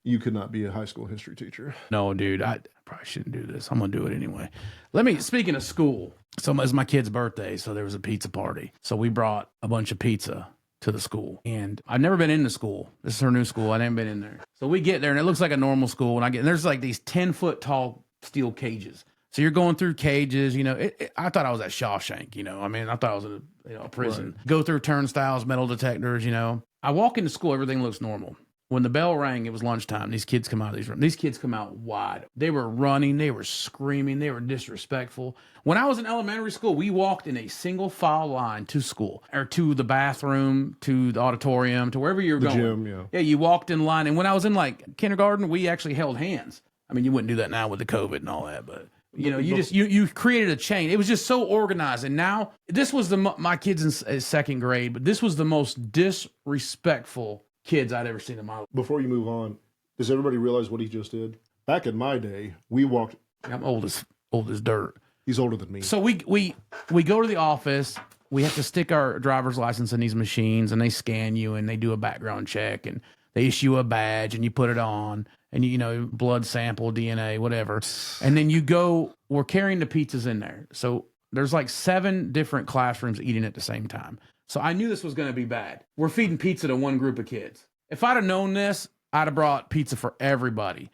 You could not be a high school history teacher. No, dude, I probably shouldn't do this. I'm gonna do it anyway. Speaking of school, so it was my kid's birthday, so there was a pizza party. So we brought a bunch of pizza to the school, and I've never been in the school. This is her new school. I haven't been in there. So we get there, and it looks like a normal school. And there's like these 10-foot tall steel cages. So you're going through cages, I thought I was at Shawshank, I thought I was in a prison. Right. Go through turnstiles, metal detectors, I walk into school, everything looks normal. When the bell rang, it was lunchtime. These kids come out of these rooms. These kids come out wide. They were running. They were screaming. They were disrespectful. When I was in elementary school, we walked in a single file line to school or to the bathroom, to the auditorium, to wherever you were going. Gym, yeah. Yeah, you walked in line. And when I was in like kindergarten, we actually held hands. I mean, you wouldn't do that now with the COVID and all that, but you created a chain. It was just so organized. And now this was my kids in second grade, but this was the most disrespectful kids I'd ever seen in my life. Before you move on, does everybody realize what he just did? Back in my day, we walked. I'm old as dirt. He's older than me. So we go to the office. We have to stick our driver's license in these machines, and they scan you, and they do a background check, and they issue a badge, and you put it on, and blood sample, DNA, whatever, and then you go. We're carrying the pizzas in there, so there's like 7 different classrooms eating at the same time. So I knew this was going to be bad. We're feeding pizza to one group of kids. If I'd have known this, I'd have brought pizza for everybody.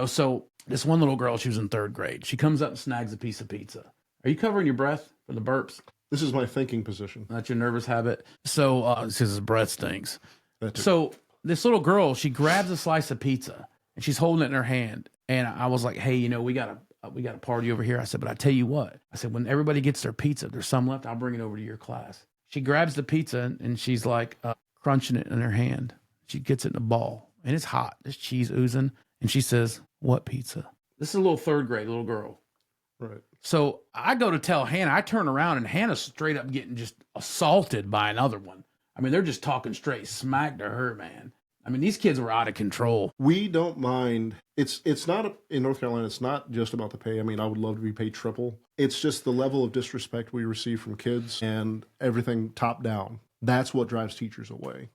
So this one little girl, she was in 3rd grade. She comes up and snags a piece of pizza. Are you covering your breath for the burps? This is my thinking position. That's your nervous habit. So this his breath stinks. So this little girl, she grabs a slice of pizza and she's holding it in her hand. And I was like, hey, we got a party over here. I said, but I tell you what. I said, when everybody gets their pizza, there's some left. I'll bring it over to your class. She grabs the pizza and she's like crunching it in her hand. She gets it in a ball and it's hot. There's cheese oozing. And she says, what pizza? This is a little 3rd grade little girl. Right. So I go to tell Hannah. I turn around and Hannah's straight up getting just assaulted by another one. I mean, they're just talking straight smack to her, man. I mean, these kids were out of control. We don't mind. It's not in North Carolina. It's not just about the pay. I mean, I would love to be paid triple. It's just the level of disrespect we receive from kids and everything top down. That's what drives teachers away.